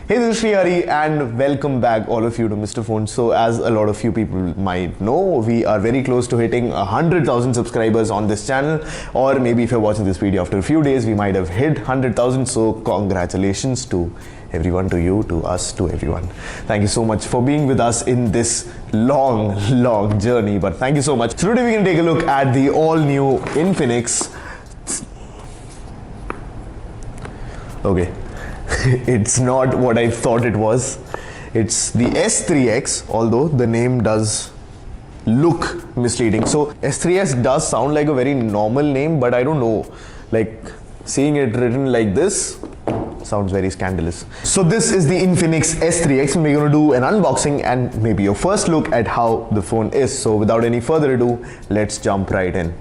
Hey, this is Sreehari and welcome back all of you to Mr. Phone. So as a lot of you people might know, we are very close to hitting 100,000 subscribers on this channel, or maybe if you're watching this video after a few days, we might have hit 100,000. So congratulations to everyone, to you, to us, to everyone. Thank you so much for being with us in this long journey, but thank you so much. So today we can take a look at the all new Infinix. Okay. It's not what I thought it was. It's the S3X, although the name does look misleading. So S3X does sound like a very normal name, but I don't know, like seeing it written like this sounds very scandalous. So this is the Infinix S3X and we're going to do an unboxing and maybe your first look at how the phone is. So without any further ado, let's jump right in.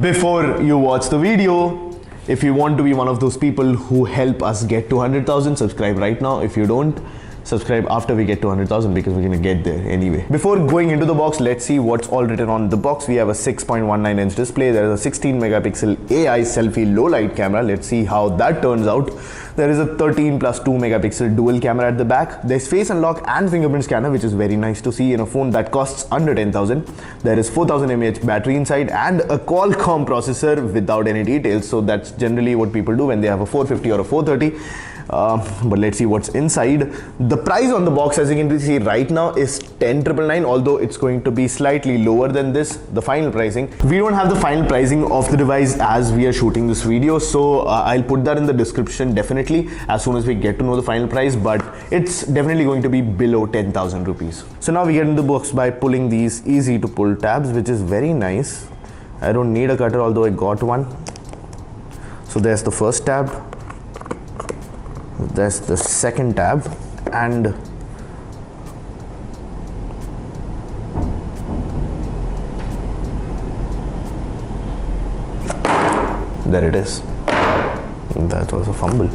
Before you watch the video, if you want to be one of those people who help us get to 100,000, subscribe right now. If you don't, subscribe after we get to 100,000 because we're going to get there anyway. Before going into the box, let's see what's all written on the box. We have a 6.19 inch display. There is a 16 megapixel AI selfie low light camera. Let's see how that turns out. There is a 13 plus 2 megapixel dual camera at the back. There's face unlock and fingerprint scanner, which is very nice to see in a phone that costs under 10,000. There is 4000 mAh battery inside and a Qualcomm processor without any details. So that's generally what people do when they have a 450 or a 430. But let's see what's inside. The price on the box, as you can see right now, is 10,999, although it's going to be slightly lower than this, the final pricing. We don't have the final pricing of the device as we are shooting this video, so I'll put that in the description definitely as soon as we get to know the final price, but it's definitely going to be below 10,000 rupees. So now we get in the box by pulling these easy to pull tabs, which is very nice. I don't need a cutter, although I got one. So there's the first tab. There's the second tab, and there it is. That was a fumble.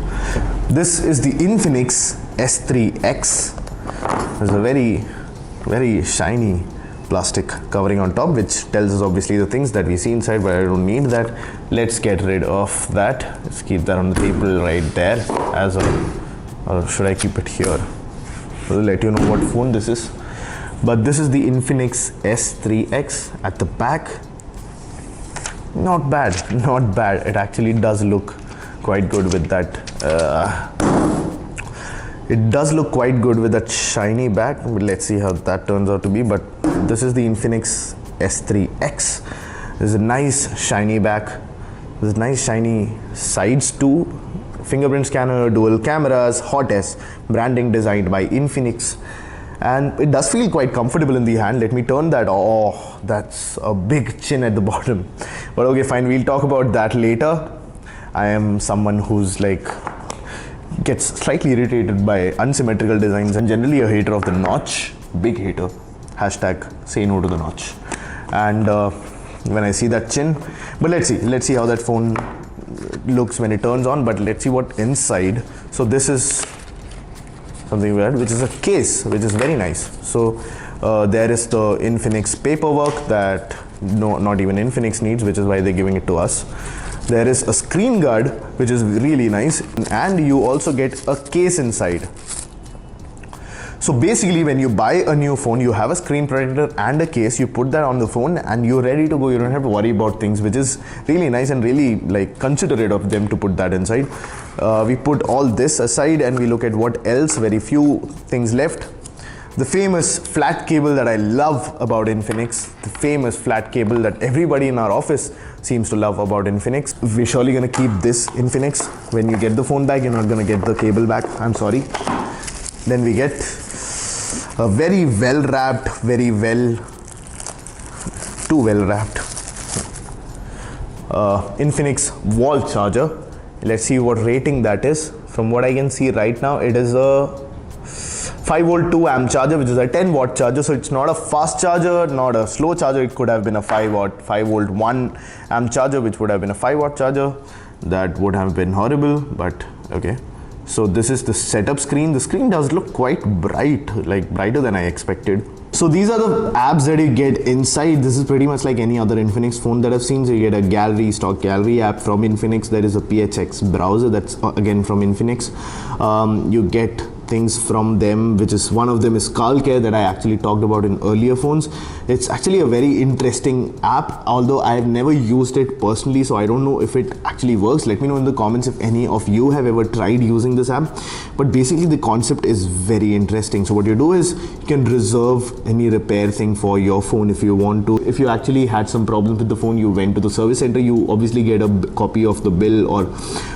This is the Infinix S3X. There's a very shiny plastic covering on top, which tells us obviously the things that we see inside, but I don't need that. Let's get rid of that. Let's keep that on the table right there, as a, or should I keep it here? I'll let you know what phone this is. But this is the Infinix S3X at the back. Not bad. It actually does look quite good with that. It does look quite good with that shiny back, but let's see how that turns out to be. But this is the Infinix S3X. There's a nice shiny back. There's nice shiny sides too. Fingerprint scanner, dual cameras, Hot S, branding designed by Infinix. And it does feel quite comfortable in the hand. Let me turn that. Oh, that's a big chin at the bottom. But okay, fine, we'll talk about that later. I am someone who's like, gets slightly irritated by unsymmetrical designs and generally a hater of the notch. Big hater. Hashtag say no to the notch. And when I see that chin, but let's see how that phone looks when it turns on. But let's see what inside. So this is something weird, which is a case, which is very nice. So there is the Infinix paperwork that not even Infinix needs, which is why they're giving it to us. There is a screen guard, which is really nice, and you also get a case inside. So basically, when you buy a new phone, you have a screen protector and a case. You put that on the phone and you're ready to go. You don't have to worry about things, which is really nice and really like considerate of them to put that inside. We put all this aside and we look at what else. Very few things left. The famous flat cable that I love about Infinix, the famous flat cable that everybody in our office seems to love about Infinix. We're surely going to keep this Infinix. When you get the phone back, you're not going to get the cable back. I'm sorry. Then we get a very well wrapped, too well wrapped Infinix wall charger. Let's see what rating that is. From what I can see right now, it is a 5 volt 2 amp charger, which is a 10 watt charger. So it's not a fast charger, not a slow charger. It could have been a 5 volt 1 amp charger, which would have been a 5 watt charger. That would have been horrible, but okay. So this is the setup screen. The screen does look quite bright, like brighter than I expected. So these are the apps that you get inside. This is pretty much like any other Infinix phone that I've seen. So you get a gallery, stock gallery app from Infinix. There is a PHX browser, that's again from Infinix. You get things from them, which is one of them is Call Care that I actually talked about in earlier phones. It's actually a very interesting app, although I have never used it personally, so I don't know if it actually works. Let me know in the comments if any of you have ever tried using this app. But basically the concept is very interesting. So what you do is you can reserve any repair thing for your phone if you want to. If you actually had some problems with the phone, you went to the service center, you obviously get a copy of the bill or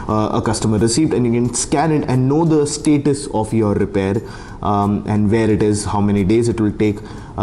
a customer receipt, and you can scan it and know the status of your repair and where it is, how many days it will take.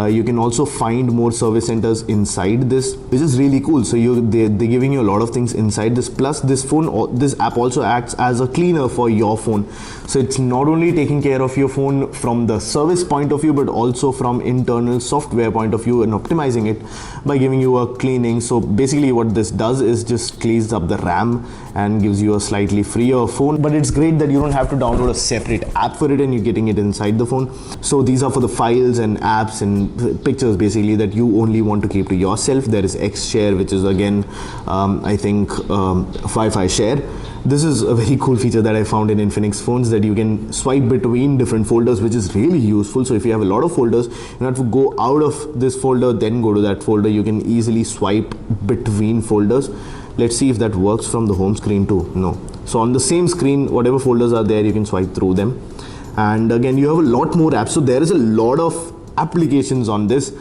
You can also find more service centers inside this, which is really cool. So they're giving you a lot of things inside this. Plus this app also acts as a cleaner for your phone. So it's not only taking care of your phone from the service point of view, but also from internal software point of view and optimizing it by giving you a cleaning. So basically what this does is just cleans up the RAM and gives you a slightly freer phone. But it's great that you don't have to download a separate app for it and you're getting it inside the phone. So these are for the files and apps and pictures basically that you only want to keep to yourself. There is X-Share, which is again I think Wi-Fi share. This is a very cool feature that I found in Infinix phones, that you can swipe between different folders, which is really useful. So if you have a lot of folders, you don't have to go out of this folder then go to that folder. You can easily swipe between folders. Let's see if that works from the home screen too. No. So on the same screen, whatever folders are there, you can swipe through them. And again, you have a lot more apps. So there is a lot of applications on this.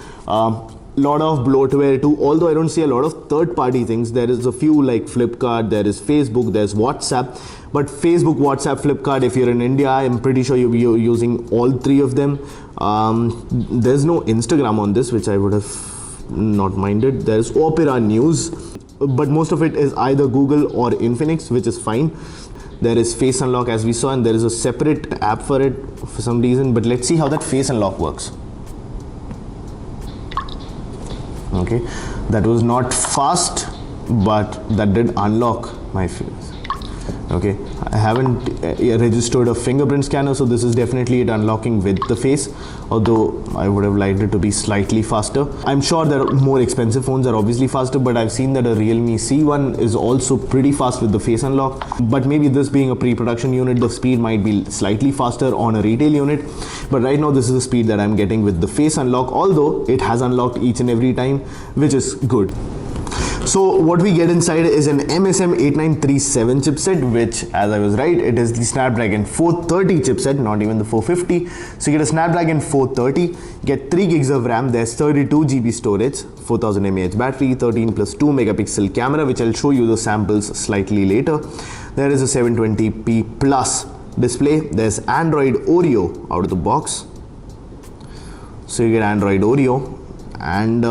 Lot of bloatware too, although I don't see a lot of third-party things. There is a few like Flipkart, there is Facebook, there's WhatsApp. But Facebook, WhatsApp, Flipkart, if you're in India, I'm pretty sure you're using all three of them. There's no Instagram on this, which I would have not minded. There's Opera News, but most of it is either Google or Infinix, which is fine. There is Face Unlock as we saw, and there is a separate app for it for some reason. But let's see how that Face Unlock works. Okay, that was not fast, but that did unlock my face. Okay, I haven't registered a fingerprint scanner, so this is definitely it unlocking with the face, although I would have liked it to be slightly faster. I'm sure there are more expensive phones are obviously faster, but I've seen that a Realme C1 is also pretty fast with the face unlock. But maybe this being a pre-production unit, the speed might be slightly faster on a retail unit. But right now this is the speed that I'm getting with the face unlock, although it has unlocked each and every time, which is good. So what we get inside is an MSM 8937 chipset, which, as I was right, it is the Snapdragon 430 chipset, not even the 450. So you get a Snapdragon 430, get 3 gigs of RAM, there's 32 GB storage, 4000 mAh battery, 13 plus 2 megapixel camera, which I'll show you the samples slightly later. There is a 720p plus display. There's Android Oreo out of the box. So you get Android Oreo, and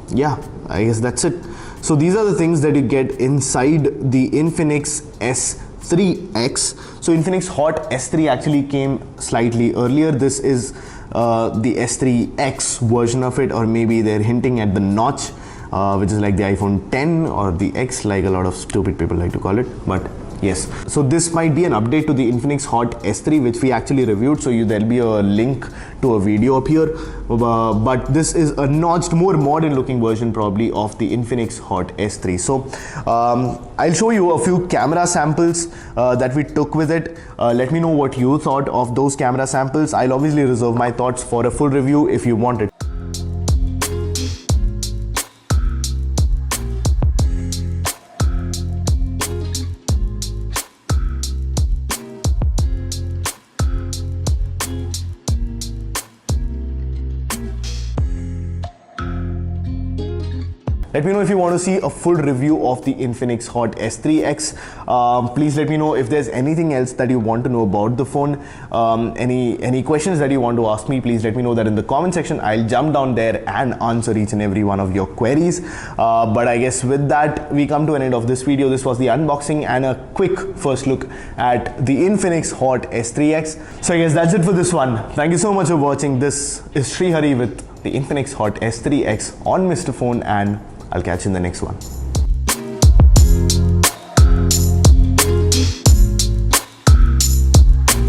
yeah, I guess that's it. So these are the things that you get inside the Infinix S3X. So Infinix Hot S3 actually came slightly earlier. This is the S3X version of it, or maybe they're hinting at the notch, which is like the iPhone 10 or the X, like a lot of stupid people like to call it. But yes, so this might be an update to the Infinix Hot S3, which we actually reviewed. So there'll be a link to a video up here. But this is a notched, more modern looking version probably of the Infinix Hot S3. So I'll show you a few camera samples that we took with it. Let me know what you thought of those camera samples. I'll obviously reserve my thoughts for a full review if you want it. Let me know if you want to see a full review of the Infinix Hot S3X. Please let me know if there's anything else that you want to know about the phone. Any questions that you want to ask me, please let me know that in the comment section. I'll jump down there and answer each and every one of your queries. But I guess with that, we come to an end of this video. This was the unboxing and a quick first look at the Infinix Hot S3X. So I guess that's it for this one. Thank you so much for watching. This is Sreehari with the Infinix Hot S3X on Mr. Phone, and I'll catch you in the next one.